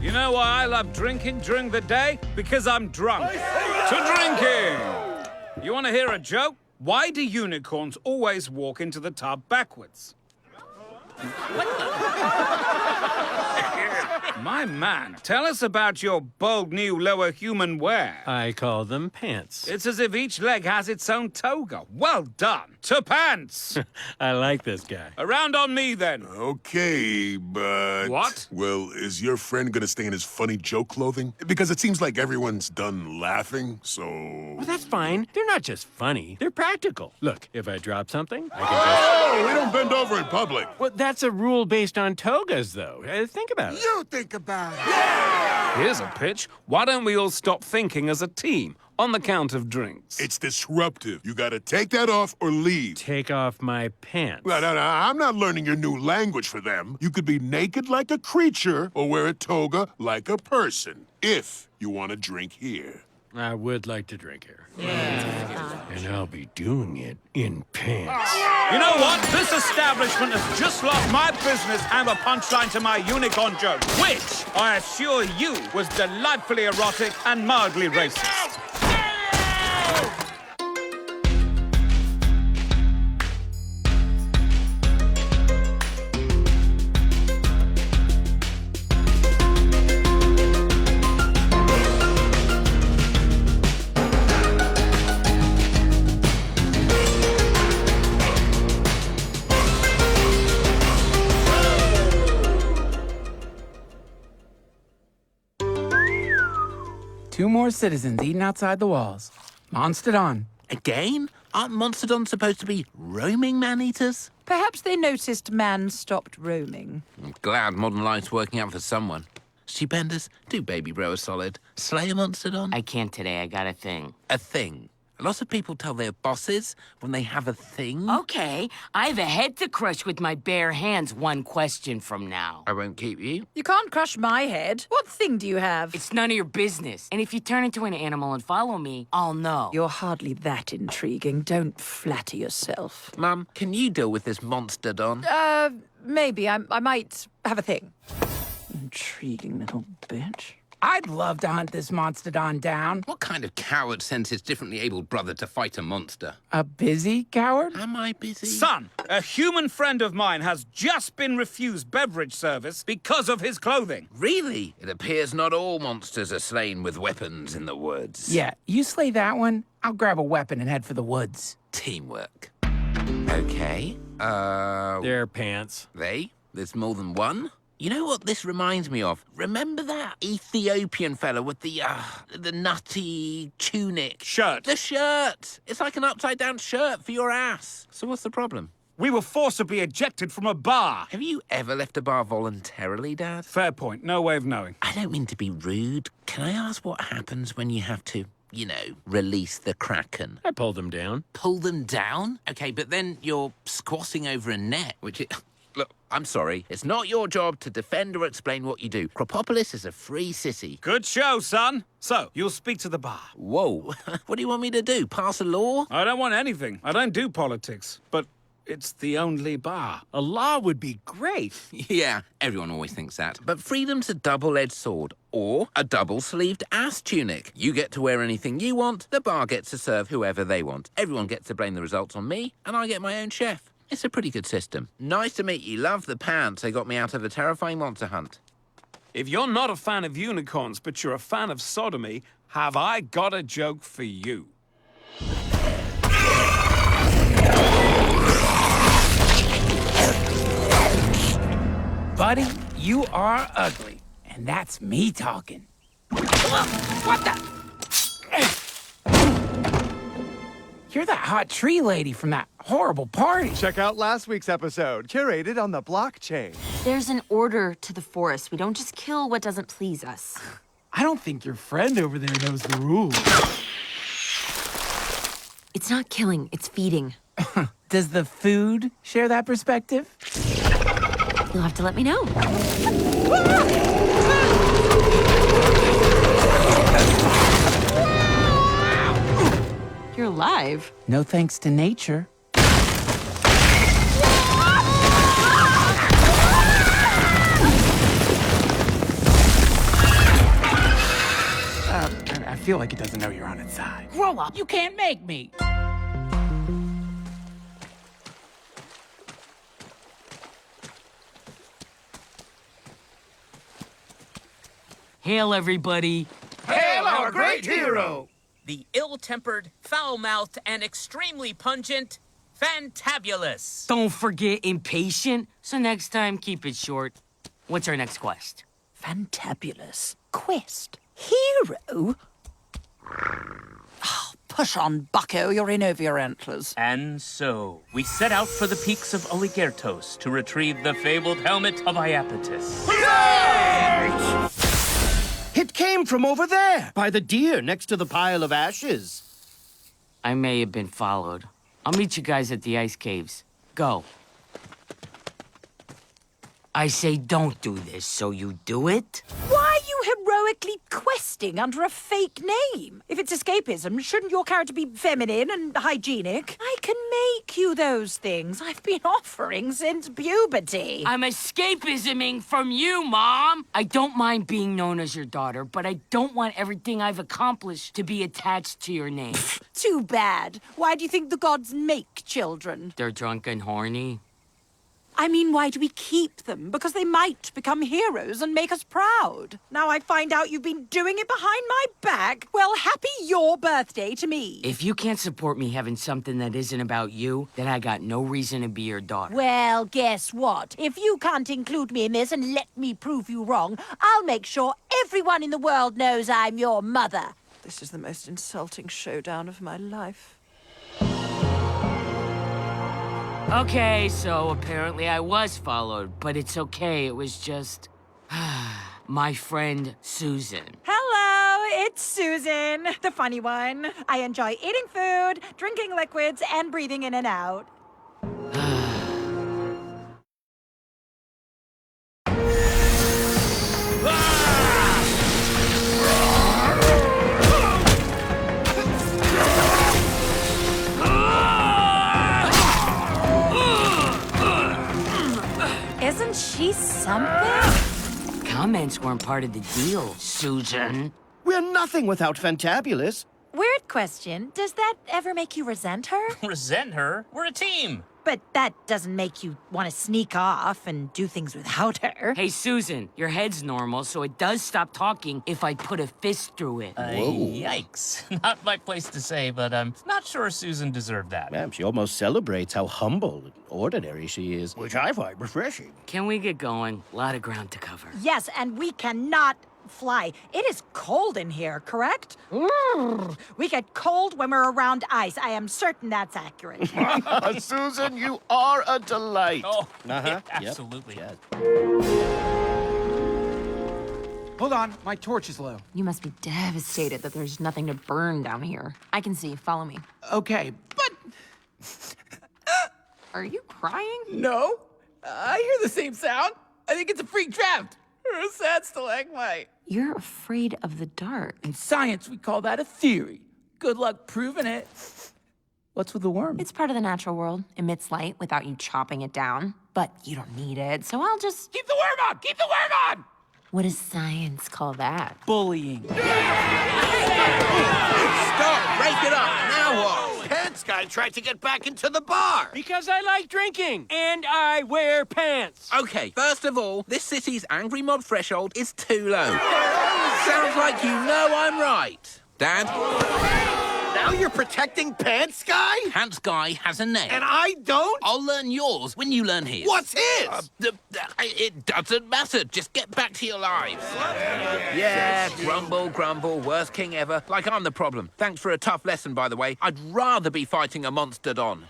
You know why I love drinking during the day? Because I'm drunk. To drinking! You want to hear a joke? Why do unicorns always walk into the tub backwards? My man, tell us about your bold new lower human wear. I call them pants. It's as if each leg has its own toga. Well done. To pants. I like this guy. Around on me, then. Okay, but... What? Well, is your friend gonna stay in his funny joke clothing? Because it seems like everyone's done laughing, so... Well, that's fine. They're not just funny. They're practical. Look, if I drop something, I can just... Oh, we don't bend over in public. Well, that's a rule based on togas, though. Think about it. You think about it. Here's a pitch. Why don't we all stop thinking as a team on the count of drinks? It's disruptive. You gotta take that off or leave. Take off my pants. No, I'm not learning your new language for them. You could be naked like a creature or wear a toga like a person, if you want to drink here. I would like to drink here. And I'll be doing it in pants. You know what? This establishment has just lost my business and a punchline to my unicorn joke, which, I assure you, was delightfully erotic and mildly racist. Two more citizens eating outside the walls. Monsterdon. Again? Aren't Monsterdons supposed to be roaming man-eaters? Perhaps they noticed man stopped roaming. I'm glad modern life's working out for someone. Stupendous, do baby bro a solid. Slay a Monsterdon? I can't today, I got a thing. A thing. Lots of people tell their bosses when they have a thing. Okay, I have a head to crush with my bare hands 1 question from now. I won't keep you. You can't crush my head. What thing do you have? It's none of your business. And if you turn into an animal and follow me, I'll know. You're hardly that intriguing. Don't flatter yourself. Mum, can you deal with this Monsterdon? Maybe. I might have a thing. Intriguing little bitch. I'd love to hunt this Monsterdon down. What kind of coward sends his differently abled brother to fight a monster? A busy coward? Am I busy? Son, a human friend of mine has just been refused beverage service because of his clothing. Really? It appears not all monsters are slain with weapons in the woods. Yeah, you slay that one, I'll grab a weapon and head for the woods. Teamwork. Okay. They're pants. There's more than one? You know what this reminds me of? Remember that Ethiopian fella with the nutty tunic? Shirt. The shirt! It's like an upside-down shirt for your ass. So what's the problem? We were forcibly ejected from a bar. Have you ever left a bar voluntarily, Dad? Fair point. No way of knowing. I don't mean to be rude. Can I ask what happens when you have to, you know, release the Kraken? I pulled them down. Pull them down? Okay, but then you're squatting over a net, which is... Look, I'm sorry. It's not your job to defend or explain what you do. Cropopolis is a free city. Good show, son. So, you'll speak to the bar. Whoa. What do you want me to do? Pass a law? I don't want anything. I don't do politics. But it's the only bar. A law would be great. Yeah, everyone always thinks that. But freedom's a double-edged sword. Or a double-sleeved ass tunic. You get to wear anything you want. The bar gets to serve whoever they want. Everyone gets to blame the results on me. And I get my own chef. It's a pretty good system. Nice to meet you. Love the pants. They got me out of a terrifying monster hunt. If you're not a fan of unicorns, but you're a fan of sodomy, have I got a joke for you. Buddy, you are ugly. And that's me talking. What the? You're that hot tree lady from that horrible party. Check out last week's episode, curated on the blockchain. There's an order to the forest. We don't just kill what doesn't please us. I don't think your friend over there knows the rules. It's not killing, it's feeding. Does the food share that perspective? You'll have to let me know. You're alive. No thanks to nature. feel like it doesn't know you're on its side. Grow up, you can't make me. Hail, everybody. Hail our great hero! The ill-tempered, foul-mouthed, and extremely pungent Fantabulous. Don't forget impatient. So next time, keep it short. What's our next quest? Fantabulous. Quest. Hero? Oh, push on, bucko. You're in over your antlers. And so, we set out for the peaks of Oligertos to retrieve the fabled helmet of Iapetus. It came from over there, by the deer next to the pile of ashes. I may have been followed. I'll meet you guys at the ice caves. Go. I say don't do this, so you do it? Why are you heroically questing under a fake name? If it's escapism, shouldn't your character be feminine and hygienic? I can make you those things. I've been offering since puberty. I'm escapisming from you, Mom! I don't mind being known as your daughter, but I don't want everything I've accomplished to be attached to your name. Too bad. Why do you think the gods make children? They're drunk and horny. I mean, why do we keep them? Because they might become heroes and make us proud. Now I find out you've been doing it behind my back. Well, happy your birthday to me. If you can't support me having something that isn't about you, then I got no reason to be your daughter. Well, guess what? If you can't include me in this and let me prove you wrong, I'll make sure everyone in the world knows I'm your mother. This is the most insulting showdown of my life. Okay, so apparently I was followed, but it's okay. It was just my friend Susan. Hello, it's Susan, the funny one. I enjoy eating food, drinking liquids, and breathing in and out. Isn't she something? Comments weren't part of the deal, Susan. We're nothing without Fantabulous. Weird question. Does that ever make you resent her? Resent her? We're a team. But that doesn't make you want to sneak off and do things without her. Hey, Susan, your head's normal, so it does stop talking if I put a fist through it. Yikes. Not my place to say, but I'm not sure Susan deserved that. Ma'am, she almost celebrates how humble and ordinary she is, which I find refreshing. Can we get going? A lot of ground to cover. Yes, and we cannot fly. It is cold in here, correct? We get cold when we're around ice. I am certain that's accurate. Susan, you are a delight. Oh, Yep. absolutely. Yes. Hold on, my torch is low. You must be devastated that there's nothing to burn down here. I can see. Follow me. Okay, but Are you crying? no. I hear the same sound. I think it's a freak trapped. Or a sad stalagmite. You're afraid of the dark. In science, we call that a theory. Good luck proving it. What's with the worm? It's part of the natural world. Emits light without you chopping it down. But you don't need it, so I'll just... Keep the worm on! Keep the worm on! What does science call that? Bullying. Stop! Break it up! Now what? Pants guy tried to get back into the bar! Because I like drinking, and I wear pants. Okay, first of all, this city's angry mob threshold is too low. Sounds like you know I'm right. Dad? Now you're protecting Pants Guy? Pants guy has a name. And I don't? I'll learn yours when you learn his. What's his? It doesn't matter. Just get back to your lives. Yeah, grumble, grumble, worst king ever. Like I'm the problem. Thanks for a tough lesson, by the way. I'd rather be fighting a monster Don.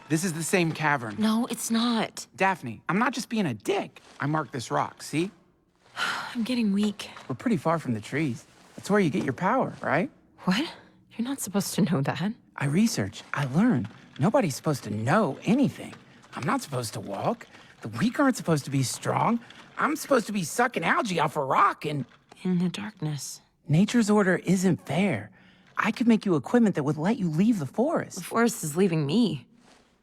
This is the same cavern. No, it's not. Daphne, I'm not just being a dick. I marked this rock, see? I'm getting weak. We're pretty far from the trees. That's where you get your power, right? What? You're not supposed to know that. I research, I learn. Nobody's supposed to know anything. I'm not supposed to walk. The weak aren't supposed to be strong. I'm supposed to be sucking algae off a rock and... In the darkness. Nature's order isn't fair. I could make you equipment that would let you leave the forest. The forest is leaving me.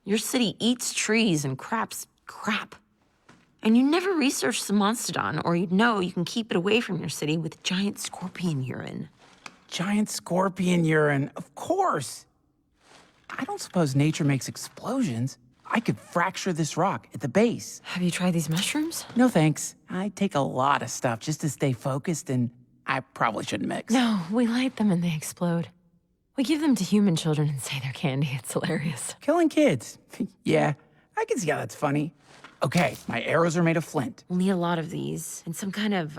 Your city eats trees and craps crap. And you never researched the Monstodon, or you'd know you can keep it away from your city with giant scorpion urine. Giant scorpion urine, of course. I don't suppose nature makes explosions. I could fracture this rock at the base. Have you tried these mushrooms? No thanks. I take a lot of stuff just to stay focused, and I probably shouldn't mix. No, we light them and they explode. We give them to human children and say they're candy. It's hilarious. Killing kids. Yeah, I can see how that's funny. Okay, my arrows are made of flint. We'll need a lot of these and some kind of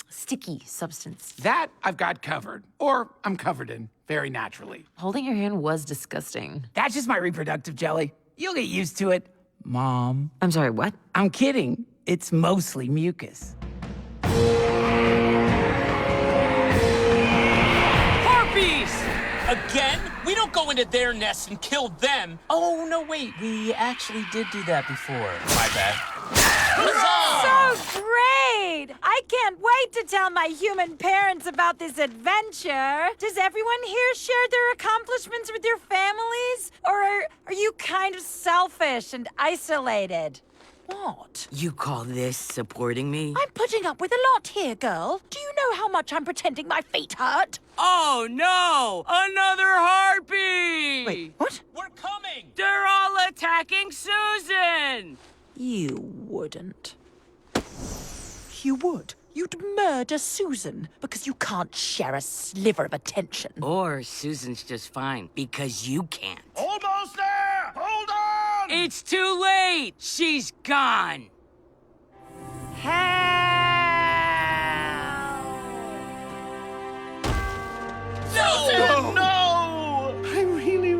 sticky substance. That I've got covered. Or I'm covered in, very naturally. Holding your hand was disgusting. That's just my reproductive jelly. You'll get used to it, Mom. I'm sorry, what? I'm kidding. It's mostly mucus. Harpies! Again? We don't go into their nests and kill them. Oh, no, wait. We actually did do that before. My bad. So great! I can't wait to tell my human parents about this adventure. Does everyone here share their accomplishments with their families? Or are you kind of selfish and isolated? What? You call this supporting me? I'm putting up with a lot here, girl. Do you know how much I'm pretending my feet hurt? Oh, no! Another harpy! Wait, what? We're coming! They're all attacking Susan! You wouldn't. You would. You'd murder Susan because you can't share a sliver of attention. Or Susan's just fine because you can't. Almost there! Hold on! It's too late! She's gone! Susan, no! I really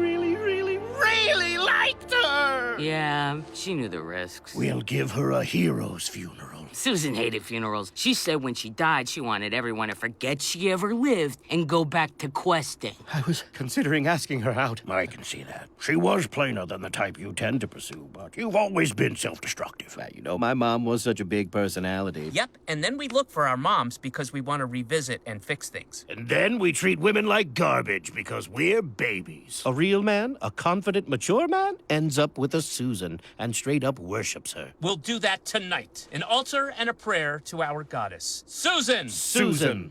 liked her! Yeah, she knew the risks. We'll give her a hero's funeral. Susan hated funerals. She said when she died, she wanted everyone to forget she ever lived and go back to questing. I was considering asking her out. I can see that. She was plainer than the type you tend to pursue, but you've always been self-destructive. You know, my mom was such a big personality. Yep, and then we look for our moms because we want to revisit and fix things. And then we treat women like garbage because we're babies. A real man, a confident, mature man, ends up with a Susan and straight up worships her. We'll do that tonight. An altar and a prayer to our goddess. Susan! Susan!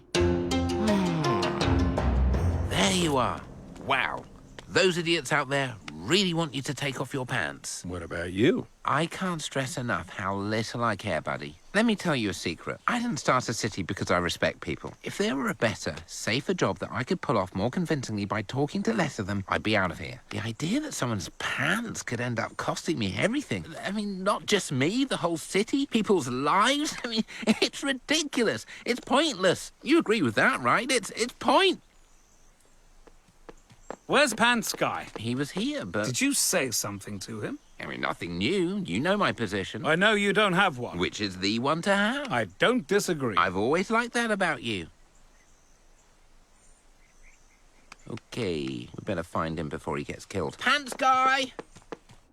There you are. Wow. Those idiots out there really want you to take off your pants. What about you? I can't stress enough how little I care, buddy. Let me tell you a secret. I didn't start a city because I respect people. If there were a better, safer job that I could pull off more convincingly by talking to less of them, I'd be out of here. The idea that someone's pants could end up costing me everything. I mean, not just me, the whole city, people's lives. I mean, it's ridiculous. It's pointless. You agree with that, right? It's point. Where's Pants Guy? He was here, but... Did you say something to him? I mean, nothing new. You know my position. I know you don't have one. Which is the one to have. I don't disagree. I've always liked that about you. Okay, we better find him before he gets killed. Pants Guy!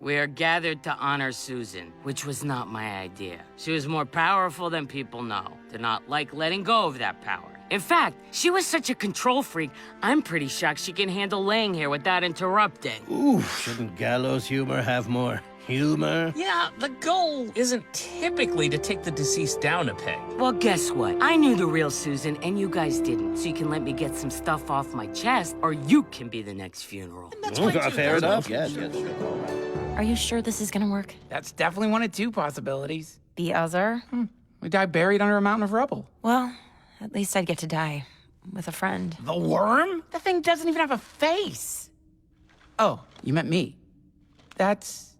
We are gathered to honor Susan, which was not my idea. She was more powerful than people know. Did not like letting go of that power. In fact, she was such a control freak, I'm pretty shocked she can handle laying here without interrupting. Ooh, shouldn't gallows humor have more humor? Yeah, the goal isn't typically to take the deceased down a peg. Well, guess what? I knew the real Susan, and you guys didn't. So you can let me get some stuff off my chest, or you can be the next funeral. Fair enough. Yes. Are you sure this is gonna work? That's definitely one of two possibilities. The other? We die buried under a mountain of rubble. Well, at least I'd get to die with a friend. The worm? The thing doesn't even have a face. Oh, you meant me. That's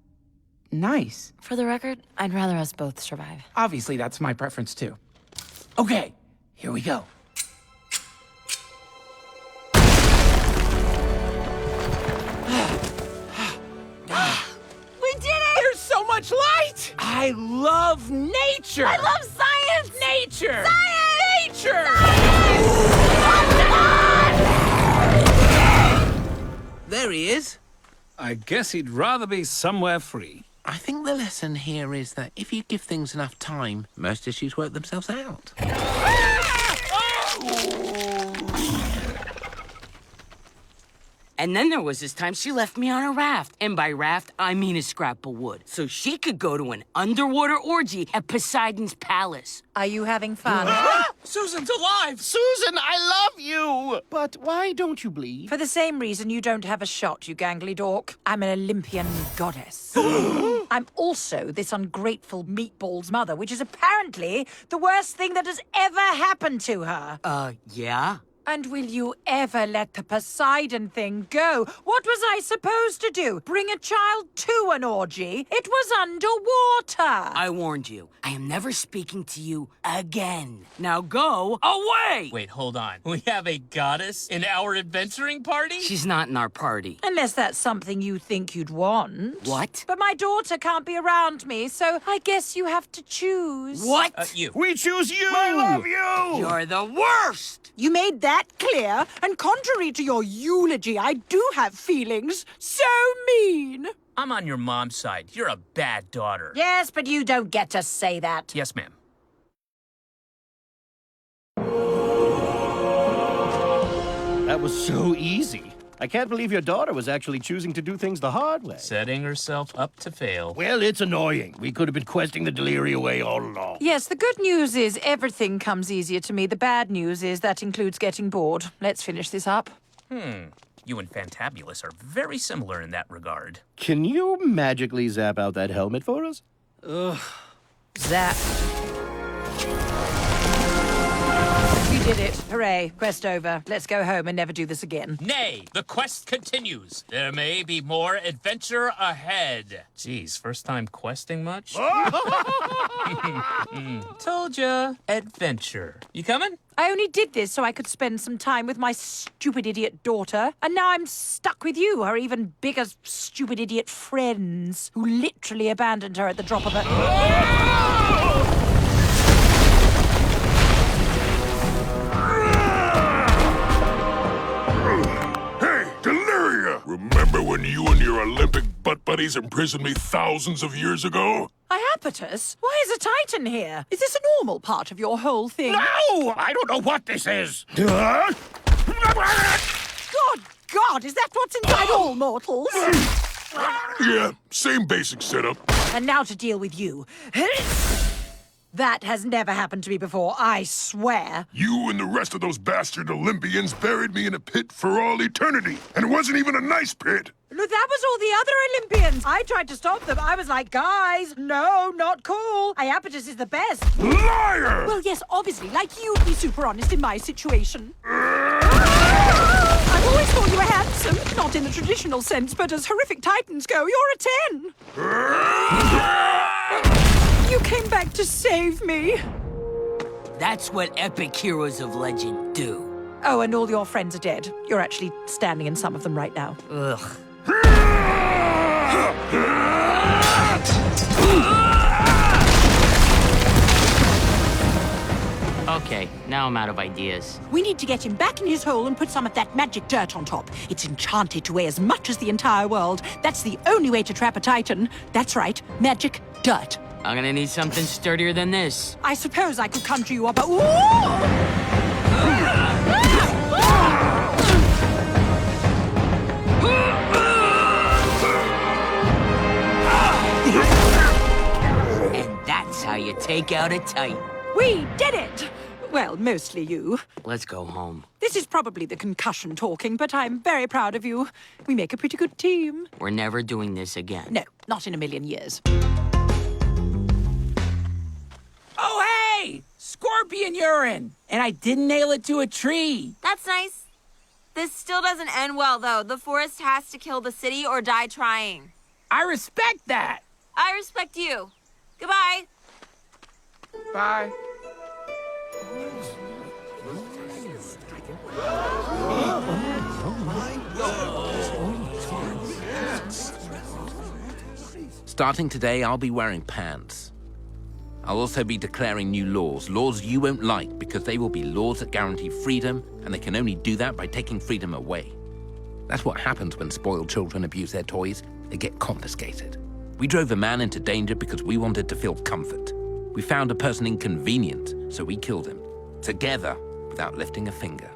nice. For the record, I'd rather us both survive. Obviously, that's my preference too. Okay, here we go. We did it! There's so much light! I love nature! I love science! Nature! Science! Nature! There he is. I guess he'd rather be somewhere free. I think the lesson here is that if you give things enough time, most issues work themselves out. And then there was this time she left me on a raft. And by raft, I mean a scrap of wood. So she could go to an underwater orgy at Poseidon's palace. Are you having fun? Susan's alive! Susan, I love you! But why don't you bleed? For the same reason you don't have a shot, you gangly dork. I'm an Olympian goddess. I'm also this ungrateful meatball's mother, which is apparently the worst thing that has ever happened to her. Yeah? And will you ever let the Poseidon thing go? What was I supposed to do? Bring a child to an orgy? It was underwater. I warned you. I am never speaking to you again. Now go away! Wait, hold on. We have a goddess in our adventuring party? She's not in our party. Unless that's something you think you'd want. What? But my daughter can't be around me, so I guess you have to choose. What? You. We choose you! I love you! You're the worst! You made that clear, and contrary to your eulogy, I do have feelings. So mean. I'm on your mom's side. You're a bad daughter. Yes, but you don't get to say that. Yes, ma'am. That was so easy. I can't believe your daughter was actually choosing to do things the hard way. Setting herself up to fail. Well, it's annoying. We could have been questing the delirium away all along. Yes, the good news is everything comes easier to me. The bad news is that includes getting bored. Let's finish this up. You and Fantabulous are very similar in that regard. Can you magically zap out that helmet for us? Zap. We did it. Hooray. Quest over. Let's go home and never do this again. Nay, the quest continues. There may be more adventure ahead. Geez, first time questing much? Told ya. Adventure. You coming? I only did this so I could spend some time with my stupid idiot daughter. And now I'm stuck with you, her even bigger stupid idiot friends, who literally abandoned her at the drop of a... Remember when you and your Olympic butt buddies imprisoned me thousands of years ago? Iapetus? Why is a titan here? Is this a normal part of your whole thing? No! I don't know what this is. Good God, is that what's inside all mortals? Yeah, same basic setup. And now to deal with you. That has never happened to me before, I swear. You and the rest of those bastard Olympians buried me in a pit for all eternity. And it wasn't even a nice pit. No, that was all the other Olympians. I tried to stop them. I was like, guys, no, not cool. Iapetus is the best. Liar! Well, yes, obviously, like you'd be super honest in my situation. I've always thought you were handsome. Not in the traditional sense, but as horrific titans go, you're a 10. You came back to save me. That's what epic heroes of legend do. Oh, and all your friends are dead. You're actually standing in some of them right now. Ugh. Okay, now I'm out of ideas. We need to get him back in his hole and put some of that magic dirt on top. It's enchanted to weigh as much as the entire world. That's the only way to trap a titan. That's right, magic dirt. I'm gonna need something sturdier than this. I suppose I could conjure you up a... Ooh! And that's how you take out a titan. We did it! Well, mostly you. Let's go home. This is probably the concussion talking, but I'm very proud of you. We make a pretty good team. We're never doing this again. No, not in a million years. Oh, hey! Scorpion urine! And I didn't nail it to a tree. That's nice. This still doesn't end well, though. The forest has to kill the city or die trying. I respect that. I respect you. Goodbye. Bye. Starting today, I'll be wearing pants. I'll also be declaring new laws, laws you won't like, because they will be laws that guarantee freedom, and they can only do that by taking freedom away. That's what happens when spoiled children abuse their toys. They get confiscated. We drove a man into danger because we wanted to feel comfort. We found a person inconvenient, so we killed him. Together, without lifting a finger.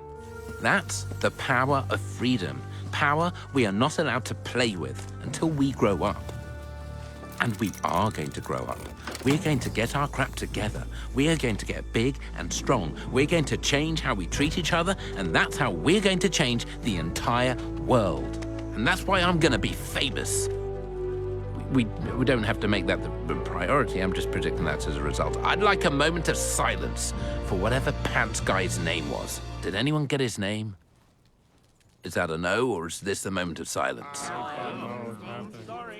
That's the power of freedom. power we are not allowed to play with until we grow up. And we are going to grow up. We're going to get our crap together. We are going to get big and strong. We're going to change how we treat each other, and that's how we're going to change the entire world. And that's why I'm going to be famous. We don't have to make that the priority. I'm just predicting that as a result. I'd like a moment of silence for whatever Pants Guy's name was. Did anyone get his name? Is that a no, or is this the moment of silence?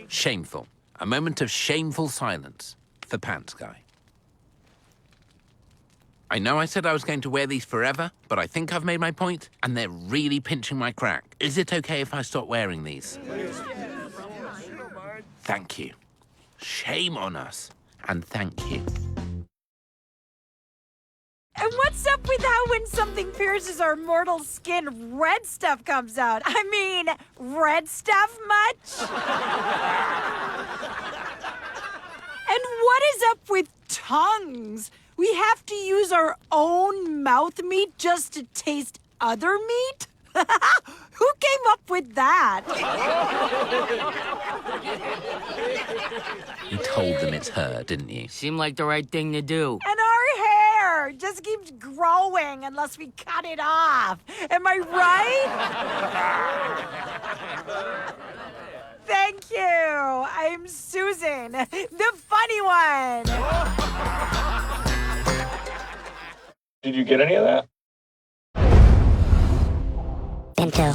Shameful. A moment of shameful silence for Pants Guy. I know I said I was going to wear these forever, but I think I've made my point, and they're really pinching my crack. Is it okay if I stop wearing these? Thank you. Shame on us, and thank you. And what's up with how when something pierces our mortal skin, red stuff comes out? I mean, red stuff much? And what is up with tongues? We have to use our own mouth meat just to taste other meat? Who came up with that? You told them it's her, didn't you? Seemed like the right thing to do. And our hair just keeps growing unless we cut it off. Am I right? Thank you. I'm Susan, the funny one. Did you get any of that? Bento.